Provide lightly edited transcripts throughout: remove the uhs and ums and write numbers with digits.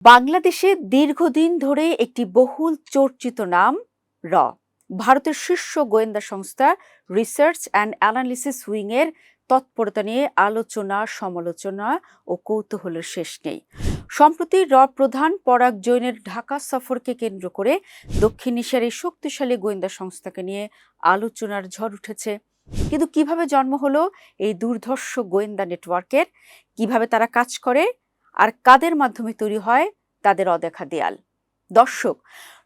বাংলাদেশে দীর্ঘদিন ধরে একটি বহুল চর্চিত নাম র। ভারতের শীর্ষ গোয়েন্দা সংস্থা রিসার্চ অ্যান্ড অ্যানালিসিস উইংয়ের তৎপরতা নিয়ে আলোচনা, সমালোচনা ও কৌতূহলের শেষ নেই। সম্প্রতি র প্রধান পরাগ জৈনের ঢাকা সফরকে কেন্দ্র করে দক্ষিণ এশিয়ার এই শক্তিশালী গোয়েন্দা সংস্থাকে নিয়ে আলোচনার ঝড় উঠেছে। কিন্তু কিভাবে জন্ম হলো এই দুর্ধর্ষ গোয়েন্দা নেটওয়ার্কের, কিভাবে তারা কাজ করে আর কাদের মাধ্যমে তৈরি হয় তাদের অদেখা দেয়াল। দর্শক,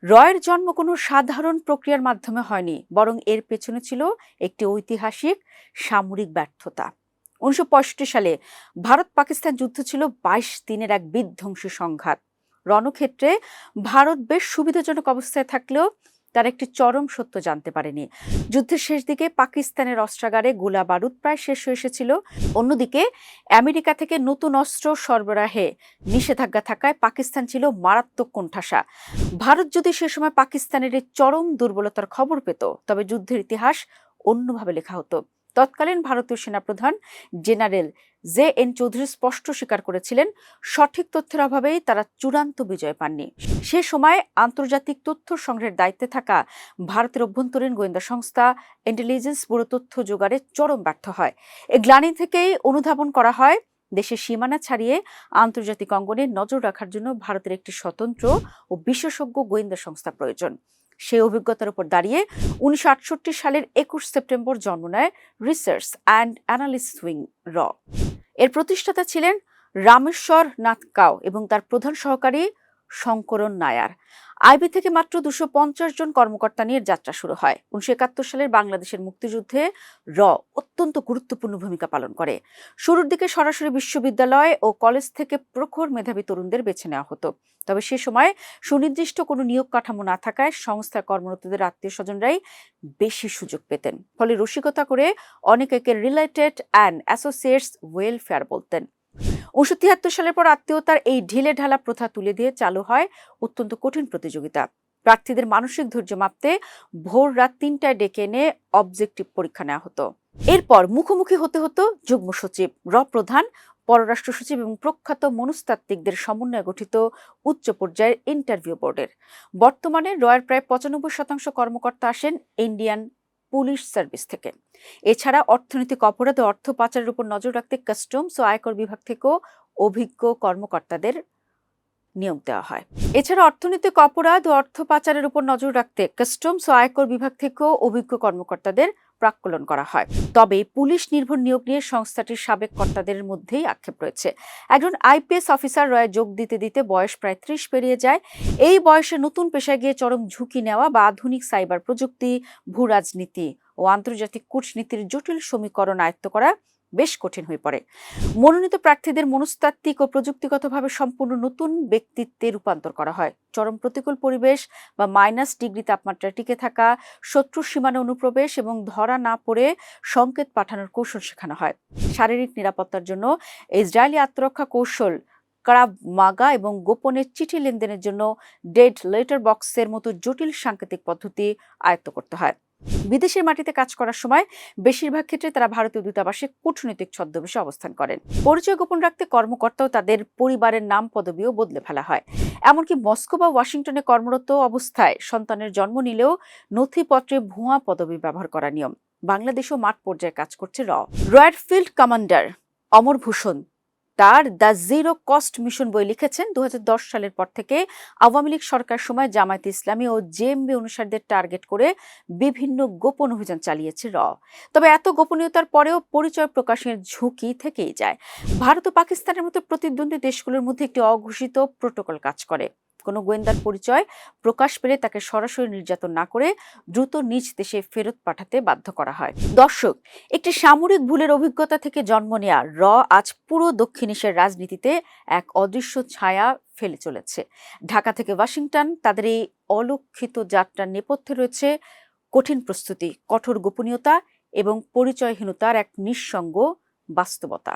রয়ের জন্ম কোনো সাধারণ প্রক্রিয়ার মাধ্যমে হয়নি, বরং এর পেছনে ছিল একটি ঐতিহাসিক সামরিক ব্যর্থতা। 1965 সালে ভারত পাকিস্তান যুদ্ধ ছিল 22 দিনের এক বিধ্বংসী সংঘাত। রণক্ষেত্রে ভারত বেশ সুবিধাজনক অবস্থায় থাকলেও তার একটি চরম সত্য জানতে পারেনি। যুদ্ধের শেষ দিকে পাকিস্তানের অস্ত্রাগারে গোলা বারুদ প্রায় শেষ হয়ে এসেছিল। অন্যদিকে আমেরিকা থেকে নতুন অস্ত্র সরবরাহে নিষেধাজ্ঞা থাকায় পাকিস্তান ছিল মারাত্মক কোণঠাসা। ভারত যদি সে সময় পাকিস্তানের এই চরম দুর্বলতার খবর পেত, তবে যুদ্ধের ইতিহাস অন্যভাবে লেখা হতো। তৎকালীন ভারতীয় সেনাপ্রধান জেনারেল জে.এন. চৌধুরী স্পষ্ট স্বীকার করেছিলেন, সঠিক তথ্যের অভাবেই তারা চূড়ান্ত বিজয় পাননি। সে সময় আন্তর্জাতিক তথ্য সংগ্রহের দায়িত্বে থাকা ভারতের অভ্যন্তরীণ গোয়েন্দা সংস্থা ইন্টেলিজেন্স ব্যুরো তথ্য জোগাড়ে চরম ব্যর্থ হয়। এই গ্লানি থেকেই অনুধাবন করা হয় দেশের সীমানা ছাড়িয়ে আন্তর্জাতিক অঙ্গনে নজর রাখার জন্য ভারতের একটি স্বতন্ত্র ও বিশেষজ্ঞ গোয়েন্দা সংস্থা প্রয়োজন। সেই অভিজ্ঞতার উপর দাঁড়িয়ে 1968 সালের 21 সেপ্টেম্বর জন্ম নেয় রিসার্চ অ্যান্ড অ্যানালিসিস উইং র। এর প্রতিষ্ঠাতা ছিলেন রামেশ্বর নাথ কাও এবং তার প্রধান সহকারী শঙ্করন নায়ার। আইবি থেকে মাত্র 250 জন কর্মকর্তা নিয়ে যাত্রা শুরু হয়। 1971 সালের বাংলাদেশের মুক্তিযুদ্ধে র অত্যন্ত গুরুত্বপূর্ণ ভূমিকা পালন করে। শুরুর দিকে সরাসরি বিশ্ববিদ্যালয় ও কলেজ থেকে প্রখর মেধাবী তরুণদের বেছে নেওয়া হতো। তবে সে সময় সুনির্দিষ্ট কোনো নিয়োগ কাঠামো না থাকায় সংস্থায় কর্মরতদের আত্মীয় স্বজনরাই বেশি সুযোগ পেতেন। ফলে রসিকতা করে অনেকে রিলেটেড অ্যান্ড অ্যাসোসিয়েটস ওয়েলফেয়ার বলতেন। 1973 সালের পর আত্মীয়তার এই ঢিলে ঢালা প্রথা তুলে দিয়ে চালু হয় অত্যন্ত কঠিন প্রতিযোগিতা। প্রার্থীদের মানসিক ধৈর্য মাপতে ভোর রাত 3টায় ডেকে এনে অবজেক্টিভ পরীক্ষা নেওয়া হতো। এরপর মুখোমুখি হতে হতো যুগ্ম সচিব, র প্রধান, পররাষ্ট্র সচিব এবং প্রখ্যাত মনস্তাত্ত্বিকদের সমন্বয়ে গঠিত উচ্চ পর্যায়ের ইন্টারভিউ বোর্ডের। বর্তমানে রয়ের প্রায় 95% কর্মকর্তা আসেন ইন্ডিয়ান পুলিশ সার্ভিস থেকে। এছাড়া অর্থনৈতিক অপরাধ ও অর্থ পাচারের উপর নজর রাখতে কাস্টমস ও আয়কর বিভাগ থেকেও অভিজ্ঞ কর্মকর্তাদের নিয়োগ দেওয়া হয়। এছাড়া অর্থনৈতিক অপরাধ ও অর্থ পাচারের উপর নজর রাখতে কাস্টমস ও আয়কর বিভাগ থেকেও অভিজ্ঞ কর্মকর্তাদের প্রাক্কলন করা হয়। তবে পুলিশ নির্ভর নিয়োগ নিয়ে সংস্থাটির সাবেক কর্তাদের মধ্যেই আক্ষেপ রয়েছে। একজন আইপিএস অফিসার রয়ে যোগ দিতে দিতে বয়স প্রায় 30 পেরিয়ে যায়। এই বয়সে নতুন পেশায় গিয়ে চরম ঝুঁকি নেওয়া বা আধুনিক সাইবার প্রযুক্তি, ভূ রাজনীতি ও আন্তর্জাতিক কূটনীতির জটিল সমীকরণ আয়ত্ত করা বেশ কঠিন হয়ে পড়ে। মনোনীত প্রার্থীদের মনস্তাত্ত্বিক ও প্রযুক্তিগতভাবে সম্পূর্ণ নতুন ব্যক্তিত্বে রূপান্তর করা হয়। চরম প্রতিকূল পরিবেশ বা -ডিগ্রি তাপমাত্রায় টিকে থাকা, শত্রুর সীমানা অনুপ্রবেশ এবং ধরা না পড়ে সংকেত পাঠানোর কৌশল শেখানো হয়। শারীরিক নিরাপত্তার জন্য ইসরায়েলি আত্মরক্ষা কৌশল ক্রাভ মাগা এবং গোপনে চিঠি লেনদেনের জন্য ডেড লেটার বক্সের মতো জটিল সাংকেতিক পদ্ধতি আয়ত্ত করতে হয়। বিদেশের মাটিতে কাজ করার সময় বেশিরভাগ ক্ষেত্রে তারা ভারতীয় দূতাবাসে কূটনৈতিক ছদ্মবেশে অবস্থান করেন। পরিচয় গোপন রাখতে কর্মকর্তা ও তাদের পরিবারের নাম পদবিও বদলে ফেলা হয়। এমনকি মস্কো বা ওয়াশিংটনে কর্মরত অবস্থায় সন্তানের জন্ম নিলেও নথিপত্রে ভুয়া পদবি ব্যবহার করা নিয়ম। বাংলাদেশও মাঠ পর্যায়ে কাজ করছে রয়ের ফিল্ড কমান্ডার অমর ভূষণ তার দ্য জিরো কস্ট মিশন বই লিখেছেন। 2010 সালের পর থেকে আওয়ামী লীগ সরকার সময় জামায়াতে ইসলামী ও জেএমবি অনুসারীদের টার্গেট করে বিভিন্ন গোপন অভিযান চালিয়েছে র। তবে এত গোপনীয়তার পরেও পরিচয় প্রকাশের ঝুঁকি থেকেই যায়। ভারত ও পাকিস্তানের মতো প্রতিদ্বন্দ্বী দেশগুলোর মধ্যে একটি অঘোষিত প্রোটোকল কাজ করে। কোনো গোয়েন্দার পরিচয় প্রকাশ পেলে তাকে সরাসরি নির্যাতন না করে দ্রুত নিজ দেশে ফেরত পাঠাতে বাধ্য করা হয়। দর্শক, একটি সামরিক ভুলের অভিজ্ঞতা থেকে জন্ম নেয়া র আজ পুরো দক্ষিণ এশিয়ার রাজনীতিতে এক অদৃশ্য ছায়া ফেলে চলেছে। ঢাকা থেকে ওয়াশিংটন, তাদের এই অলক্ষিত যাত্রার নেপথ্যে রয়েছে কঠিন প্রস্তুতি, কঠোর গোপনীয়তা এবং পরিচয়হীনতার এক নিঃসঙ্গ বাস্তবতা।